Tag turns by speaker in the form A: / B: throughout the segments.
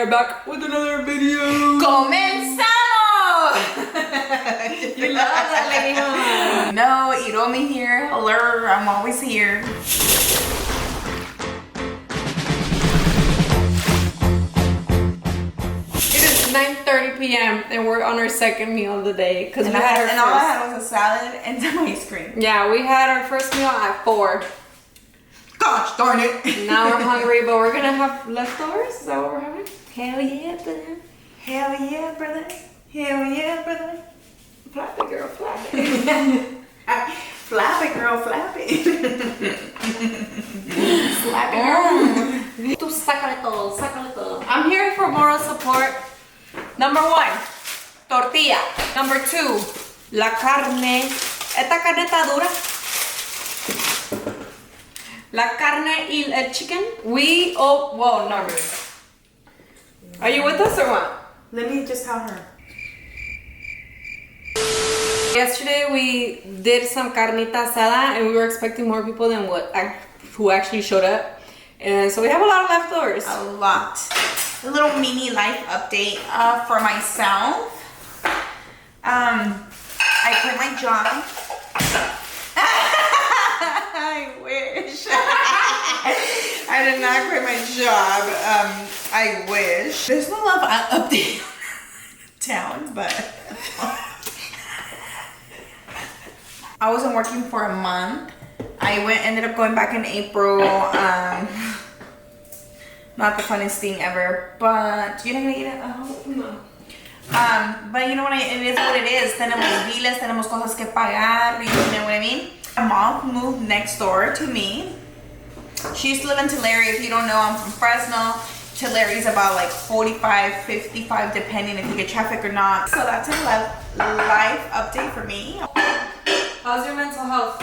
A: are back with another video.
B: ¡Comenzamos!
A: You love that, lady, huh?
B: No, Iromi here. Hello, I'm always here.
A: It is 9:30 p.m. and we're on our second meal of the day because
B: And all I had was a salad and some ice cream.
A: Yeah, we had our first meal at 4.
B: Gosh darn it!
A: Now we're hungry, but we're gonna have leftovers. Is that what we're having? Hell yeah, brother.
B: Hell yeah, brother. Hell yeah, brother.
A: Flap it, girl, flap it.
B: Flap it, girl, flap it.
A: Slap it, girl. Tú sácale todo, sácale todo. I'm here for moral support. Number 1, tortilla. Number 2, la carne. Esta carne está dura. La carne y el chicken. Whoa, no. Are you with us or what?
B: Let me just tell her.
A: Yesterday we did some carnita asada and we were expecting more people than who actually showed up. And so we have a lot of leftovers.
B: A lot. A little mini life update for myself. I quit my job. I wish. I did not quit my job. I wish. There's no love update town, but I wasn't working for a month. I ended up going back in April. Not the funnest thing ever, but you're not gonna eat it? Oh, no. But you know what, it is what it is. Tenemos biles, tenemos cosas que pagar, you know what I mean? My mom moved next door to me. She used to live in Tulare. If you don't know, I'm from Fresno. Tulare is about like 45, 55, depending if you get traffic or not. So that's a life update for me.
A: How's your mental health?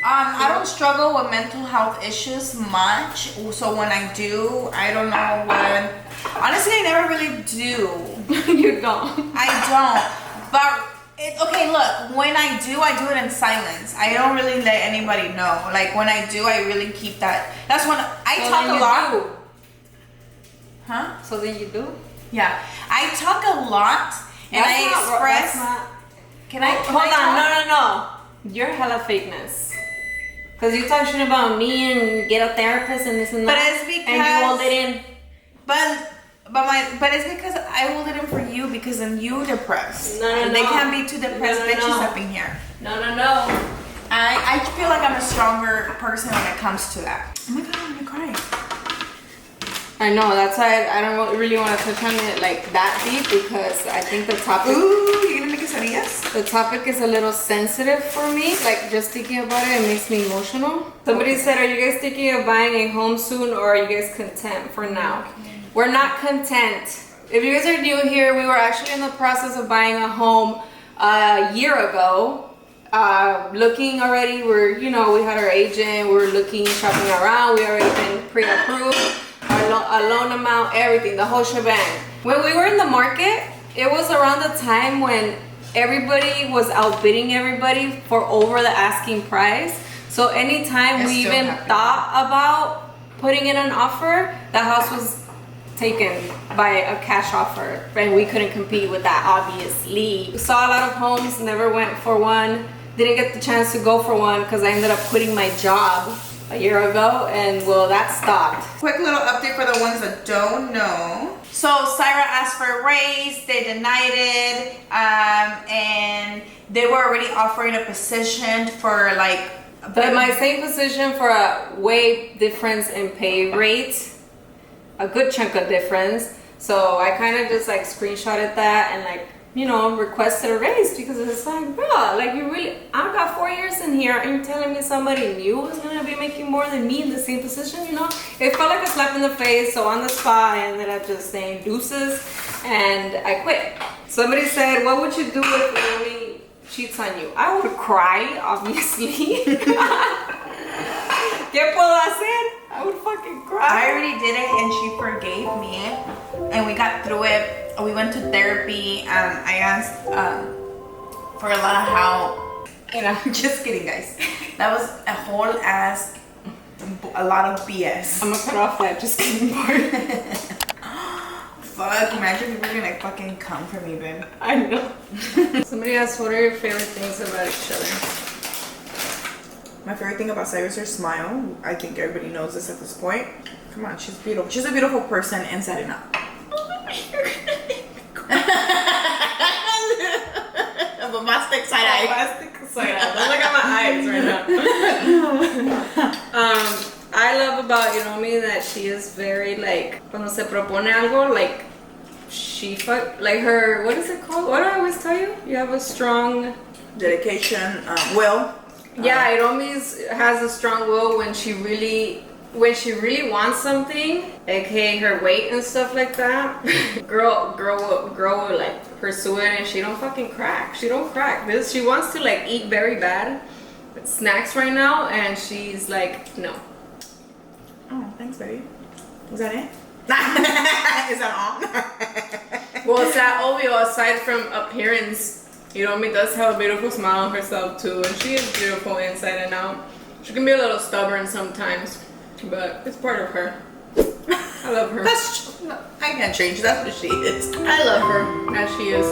B: I don't struggle with mental health issues much. So when I do, I don't know what. Honestly, I never really do.
A: You don't.
B: I don't. But okay, look. When I do it in silence. I don't really let anybody know. Like when I do, I really keep that. That's when I talk a lot.
A: Do.
B: Huh?
A: So then you do?
B: Yeah, I talk a lot and I express. Can I?
A: Hold on, no. You're hella fakeness. Cause you talk shit about me and get a therapist and this and that.
B: But it's because.
A: And you hold it in.
B: But it's because I hold it in for you because then you depressed.
A: No.
B: They can't be too depressed bitches up in here.
A: No.
B: I feel like I'm a stronger person when it comes to that. Oh my god, I'm gonna cry.
A: I know, that's why I don't really want to touch on it like that deep because I think the topic.
B: Ooh, you're gonna make quesadillas?
A: The topic is a little sensitive for me. Like just thinking about it makes me emotional. Somebody said, are you guys thinking of buying a home soon or are you guys content for now? We're not content. If you guys are new here, we were actually in the process of buying a home a year ago. Looking already, we had our agent, we were looking, shopping around, we already been pre-approved, our loan amount, everything, the whole shebang. When we were in the market, it was around the time when everybody was outbidding everybody for over the asking price. So anytime we even thought about putting in an offer, the house was taken by a cash offer and we couldn't compete with that, obviously. We saw a lot of homes, never went for one, didn't get the chance to go for one because I ended up quitting my job a year ago and well, that stopped.
B: Quick little update for the ones that don't know. So Saira asked for a raise, they denied it, and they were already offering a position for like
A: my same position for a way difference in pay rate, a good chunk of difference. So I kind of just like screenshotted that and like, requested a raise because it's like, bro, like I got 4 years in here and you're telling me somebody new is gonna be making more than me in the same position, It felt like a slap in the face, so on the spot I ended up just saying deuces and I quit. Somebody said, what would you do if Naomi cheats on you? I would cry, obviously. ¿Qué puedo hacer? I would fucking cry.
B: I already did it and she forgave me and we got through it. We went to therapy. I asked for a lot of help. Just kidding, guys. That was a whole ass, a lot of BS.
A: I'm gonna cut off that just kidding part.
B: fuck? Imagine if we're gonna fucking come for me, babe.
A: I know. Somebody asked, what are your favorite things about each other?
B: My favorite thing about Saira is her smile. I think everybody knows this at this point. Come on, she's beautiful. She's a beautiful person inside and out. A bombastic side eye.
A: Bombastic side eye. Don't look at my eyes right now. I love about Hiromi that she is very like, cuando se propone algo, like like her, what is it called? What do I always tell you? You have a strong
B: dedication, will.
A: Yeah, Hiromi has a strong will when she really wants something, aka her weight and stuff like that. girl will like pursue it, and she don't fucking crack. She don't crack. She wants to like eat very bad snacks right now, and she's like, no.
B: Oh, thanks, baby. Was that it? Is that all?
A: Well, it's that obvio. Aside from appearance, Hiromi does have a beautiful smile on herself too, and she is beautiful inside and out. She can be a little stubborn sometimes, but it's part of her. I love her.
B: I can't change. That's what she is.
A: I love her as she is.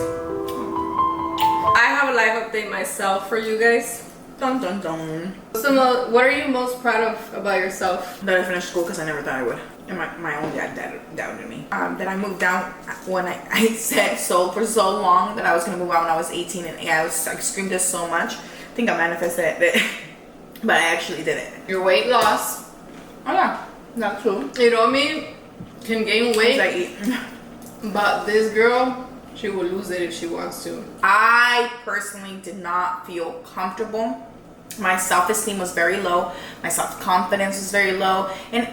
A: I have a life update myself for you guys.
B: Dun dun dun.
A: So, what are you most proud of about yourself?
B: That I finished school because I never thought I would. And my own dad doubted me. That I moved out when I said so for so long that I was gonna move out when I was 18, and I screamed this so much. I think I manifested it, but I actually did it.
A: Your weight loss.
B: Oh yeah, that's true.
A: Hiromi can gain weight,
B: I eat.
A: but this girl, she will lose it if she wants to.
B: I personally did not feel comfortable. My self-esteem was very low. My self-confidence was very low. And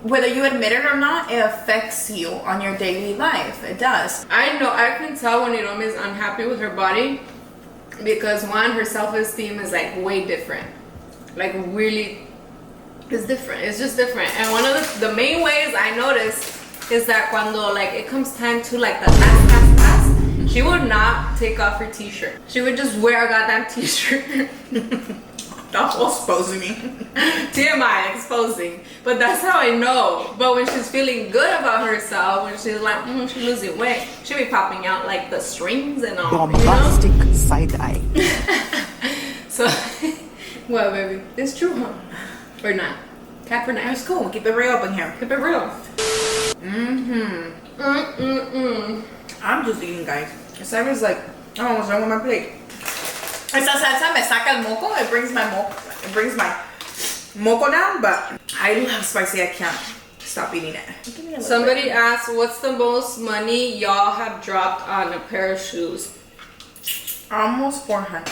B: whether you admit it or not, it affects you on your daily life. It does.
A: I know, I can tell when Hiromi is unhappy with her body, because one, her self-esteem is like way different. Like really, it's different. It's just different. And one of the main ways I noticed is that cuando like it comes time to like the pass, she would not take off her t-shirt. She would just wear a goddamn t-shirt.
B: That's exposing me.
A: TMI, exposing. But that's how I know. But when she's feeling good about herself, when she's like, she's losing weight, she'll be popping out like the strings and all.
C: Bombastic side eye.
A: So, well, baby, it's true, huh? Or not? Cap or not?
B: It's cool. Keep it real up in here.
A: Keep it real.
B: I'm just eating, guys. Sarah's like, oh, what's wrong with my plate? Esa salsa me saca el moco. It brings my moco down, but I love spicy. I can't stop eating it.
A: Somebody asked, what's the most money y'all have dropped on a pair of shoes?
B: Almost 400.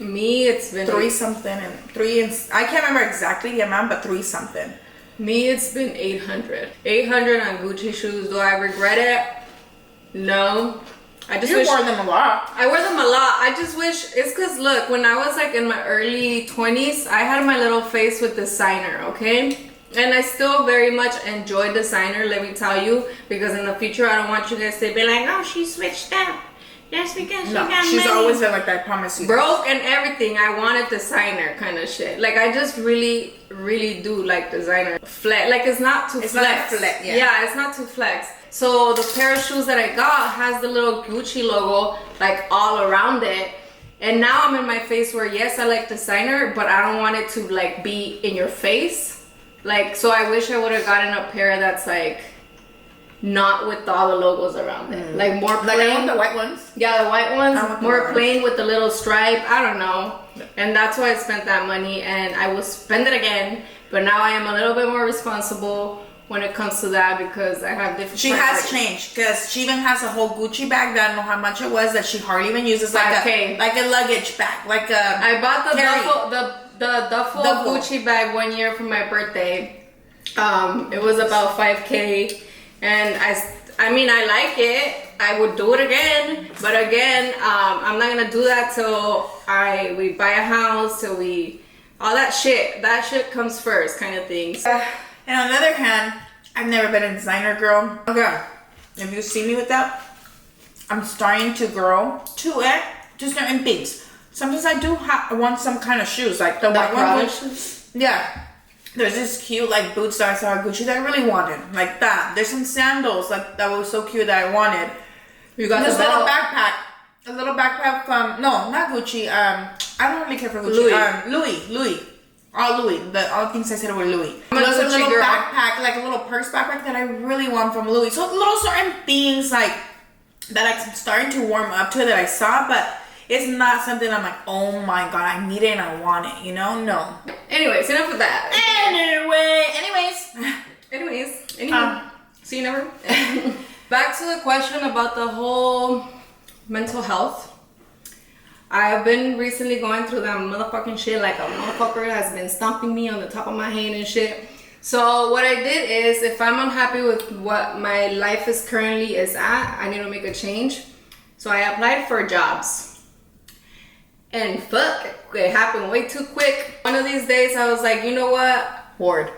A: Me, it's been
B: I can't remember exactly the amount, but 3 something.
A: Me, it's been 800. 800 on Gucci shoes. Do I regret it? No. I just wish
B: wore them a lot.
A: I wear them a lot. I just wish, it's because look, when I was like in my early 20s, I had my little face with designer, okay? And I still very much enjoy designer, let me tell you, because in the future I don't want you guys to be like, oh, she switched up. Just because she got
B: she's
A: money.
B: always been like that, I promise you.
A: Broke and everything. I wanted designer kind of shit. Like I just really do like designer. Flex. Like it's not too flex.
B: Not flex.
A: Yeah, it's not too flex. So the pair of shoes that I got has the little Gucci logo like all around it. And now I'm in my face where yes, I like designer, but I don't want it to like be in your face. Like, so I wish I would have gotten a pair that's like not with all the logos around it. Like more plain.
B: Like I want the white ones.
A: Yeah, the white ones. More plain
B: ones.
A: with the little stripe. I don't know. And that's why I spent that money, and I will spend it again. But now I am a little bit more responsible when it comes to that because I have different.
B: She has changed because she even has a whole Gucci bag that I don't know how much it was that she hardly even uses, like a luggage bag, like a. I
A: bought the duffel Gucci bag one year for my birthday. It was about $5K. And I mean, I like it. I would do it again. But again, I'm not going to do that till we buy a house, till all that shit. That shit comes first kind of thing.
B: And on the other hand, I've never been a designer girl. Okay, if you see me with that, I'm starting to grow to it. Just certain things. Sometimes I do want some kind of shoes, like the white ones. Yeah. There's this cute like boots that I saw at Gucci that I really wanted, like that. There's some sandals like that was so cute that I wanted.
A: You got
B: this
A: the
B: little
A: belt?
B: backpack, a little backpack from not Gucci. I don't really care for Gucci. Louis. All the things I said were Louis.
A: I'm a
B: There's a
A: Gucci
B: little
A: girl.
B: backpack, like a little purse backpack that I really want from Louis. So little certain things like that I'm starting to warm up to that I saw, but it's not something I'm like, oh my god, I need it and I want it, you know? No.
A: Anyways, enough of that. Anyways. See you never. Back to the question about the whole mental health. I've been recently going through that motherfucking shit like a motherfucker has been stomping me on the top of my head and shit. So what I did is, if I'm unhappy with what my life is currently is at, I need to make a change. So I applied for jobs. And fuck, it happened way too quick. One of these days I was like, you know what?
B: Ward.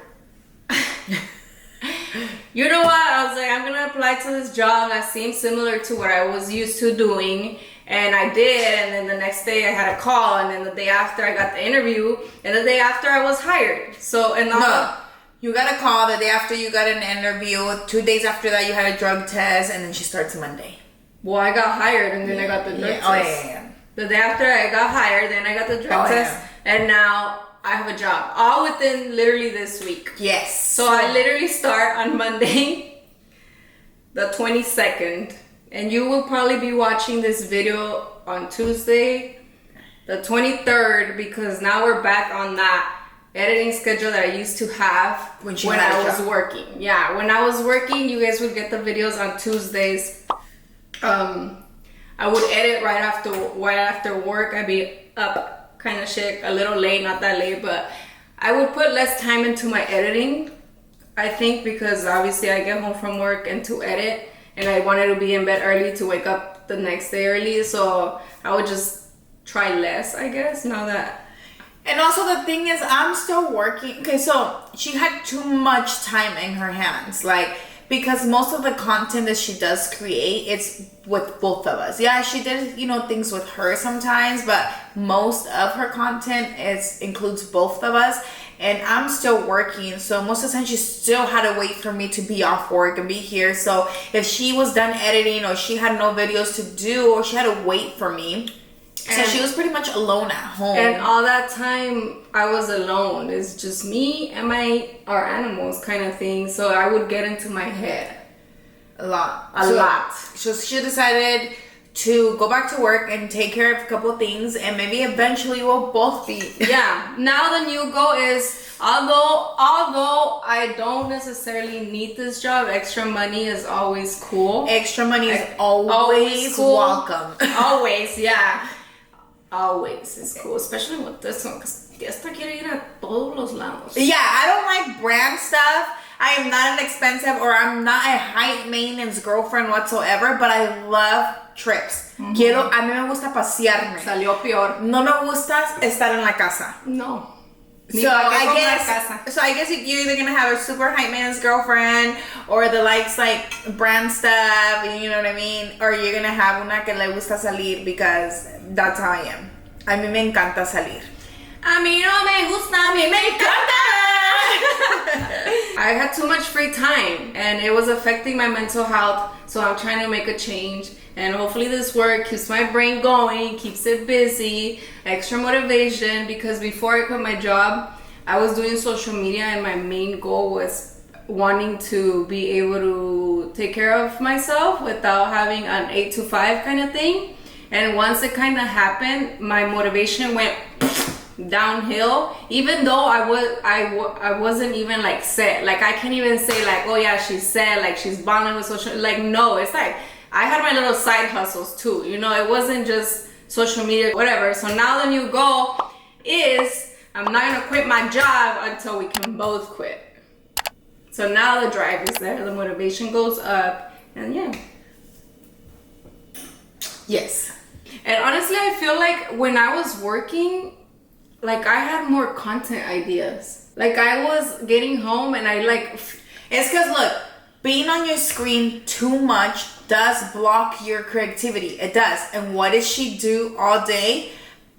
A: You know what? I was like, I'm gonna apply to this job that seems similar to what I was used to doing. And I did, and then the next day I had a call, and then the day after I got the interview, and the day after I was hired. So, and
B: No. You got a call the day after you got an interview. 2 days after that you had a drug test, and then she starts Monday.
A: Well, I got hired, and then I got the drug test.
B: Oh, yeah.
A: The day after I got hired, then I got the drug test, and now I have a job. All within literally this week.
B: Yes.
A: So I literally start on Monday, the 22nd, and you will probably be watching this video on Tuesday, the 23rd, because now we're back on that editing schedule that I used to have when I was working. Yeah, when I was working, you guys would get the videos on Tuesdays. I would edit right after work. I'd be up kind of shit, a little late, not that late, but I would put less time into my editing, I think, because obviously I get home from work and to edit, and I wanted to be in bed early to wake up the next day early, so I would just try less, I guess, now that.
B: And also the thing is, I'm still working. Okay, so she had too much time in her hands, like, because most of the content that she does create, it's with both of us. Yeah, she did, things with her sometimes, but most of her content includes both of us. And I'm still working, so most of the time she still had to wait for me to be off work and be here. So if she was done editing, or she had no videos to do, or she had to wait for me, so she was pretty much alone at home.
A: And all that time I was alone. It's just me and our animals kind of thing. So I would get into my head.
B: A lot. So she decided to go back to work and take care of a couple of things, and maybe eventually we'll both be.
A: Yeah. Now the new goal is, although I don't necessarily need this job, extra money is always cool.
B: Extra money is always
A: cool.
B: welcome.
A: Always, yeah. Always is cool, especially with this one, because esta quiere ir a todos los lados.
B: Yeah, I don't like brand stuff. I am not an expensive, or I'm not a high maintenance girlfriend whatsoever, but I love trips. A mí me gusta pasearme.
A: Salió peor.
B: No me gusta estar en la casa.
A: No.
B: So I guess you're either gonna have a super high maintenance girlfriend, or the likes like brand stuff, you know what I mean? Or you're gonna have una que le gusta salir, because that's how I am. A mí me encanta salir.
A: A mí no me gusta, a mí me encanta. I had too much free time, and it was affecting my mental health, so I'm trying to make a change, and hopefully this work keeps my brain going, keeps it busy, extra motivation, because before I quit my job, I was doing social media, and my main goal was wanting to be able to take care of myself without having an 8 to 5 kind of thing. And once it kind of happened, my motivation went downhill, even though I wasn't even like set. Like, I can't even say like, oh yeah, she's set, like she's bonding with social, like, no, it's like I had my little side hustles too, it wasn't just social media, whatever. So now the new goal is, I'm not gonna quit my job until we can both quit. So now the drive is there, the motivation goes up, and yeah.
B: Yes.
A: And honestly, I feel like when I was working, like, I had more content ideas. Like, I was getting home and I like...
B: It's because, look, being on your screen too much does block your creativity. It does. And what does she do all day?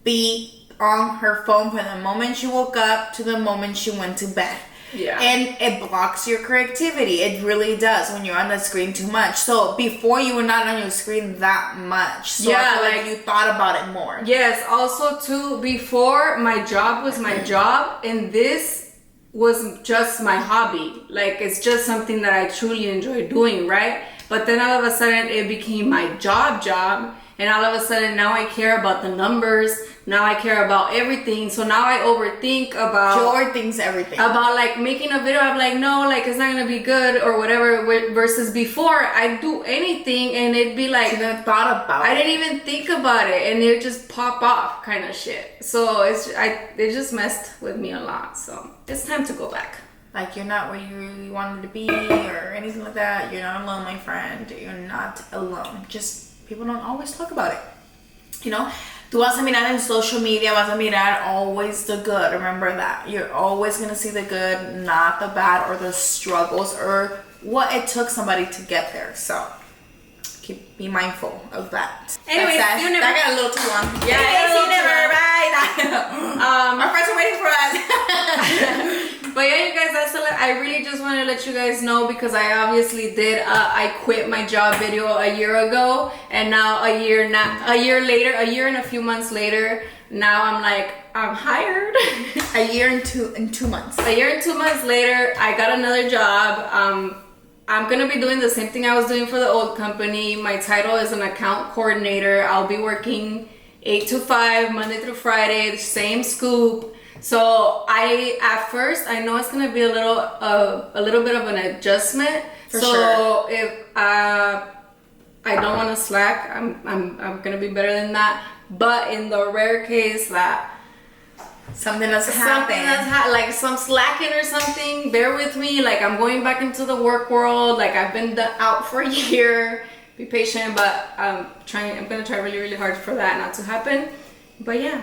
B: Be on her phone from the moment she woke up to the moment she went to bed.
A: Yeah.
B: And it blocks your creativity. It really does when you're on the screen too much. So before you were not on your screen that much. So
A: Yeah,
B: I feel
A: like
B: you thought about it more.
A: Yes, also too, before my job was my job, and this was just my hobby. Like, it's just something that I truly enjoy doing, right? But then all of a sudden it became my job, and all of a sudden now I care about the numbers. Now I care about everything. So now I overthink about
B: Your thing's everything.
A: about like making a video. I'm like, no, like it's not gonna be good or whatever. Versus before, I'd do anything and it'd be like,
B: You never thought about
A: I
B: it.
A: didn't even think about it, and it just pop off kind of shit. So it just messed with me a lot. So it's time to go back.
B: Like, you're not where you really wanted to be or anything like that. You're not alone, my friend. You're not alone. Just people don't always talk about it. You know? Tú vas a mirar en social media, vas a mirar always the good. Remember that. You're always going to see the good, not the bad or the struggles or what it took somebody to get there. So, be mindful of that.
A: Anyways,
B: that
A: you never-
B: got a little too long.
A: Yeah,
B: Anyways,
A: a little
B: you never,
A: too long.
B: bye. Our friends are waiting for us.
A: But yeah, you guys, I really just want to let you guys know, because I obviously did. I quit my job video a year ago, and now a year and a few months later, now I'm like, I'm hired.
B: A year and 2 months.
A: A year and 2 months later, I got another job. I'm gonna be doing the same thing I was doing for the old company. My title is an account coordinator. I'll be working 8 to 5, Monday through Friday, the same scoop. So at first I know it's gonna be a little bit of an adjustment.
B: For
A: so
B: sure.
A: if I don't want to slack, I'm gonna be better than that. But in the rare case that
B: Something that's happened.
A: like some slacking or something, bear with me. Like, I'm going back into the work world. Like, I've been out for a year. Be patient, but I'm gonna try really, really hard for that not to happen. But yeah,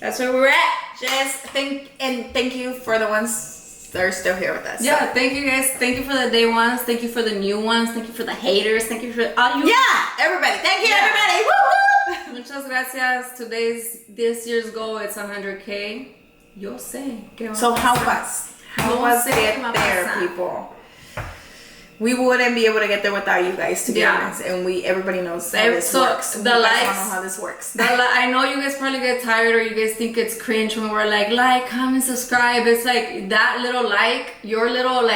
A: that's where we're at.
B: Just thank you for the ones that are still here with us.
A: Yeah, thank you guys. Thank you for the day ones. Thank you for the new ones. Thank you for the haters. Thank you for all you.
B: Yeah, everybody. Thank you,
A: Yeah.
B: everybody. Woo-hoo!
A: Muchas gracias. This year's goal, it's 100K. Yo sé. ¿Qué va
B: So
A: a
B: help
A: pasar?
B: us.
A: No
B: Help us
A: sé
B: get
A: qué va a
B: there,
A: pasar.
B: people. We wouldn't be able to get there without you guys, to be
A: Yeah.
B: honest. And everybody knows how this
A: So,
B: works.
A: the
B: You guys
A: likes-
B: wanna know how this works.
A: I know you guys probably get tired, or you guys think it's cringe when we're like, comment, subscribe. It's like that little your little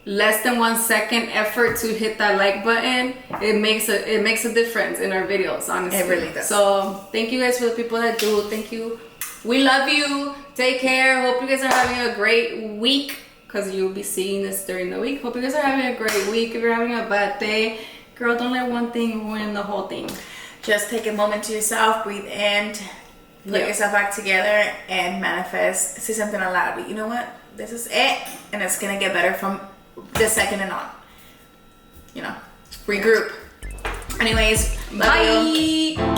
A: less than 1 second effort to hit that like button. It makes a difference in our videos, honestly.
B: It really does.
A: So thank you guys for the people that do. Thank you. We love you. Take care. Hope you guys are having a great week, because you'll be seeing this during the week. Hope you guys are having a great week. If you're having a bad day, girl, don't let one thing ruin the whole thing.
B: Just take a moment to yourself, breathe in, put yourself back together, and manifest. Say something aloud. You know what? This is it, and it's gonna get better from the second and on. You know, regroup. Anyways, love you.
A: Bye.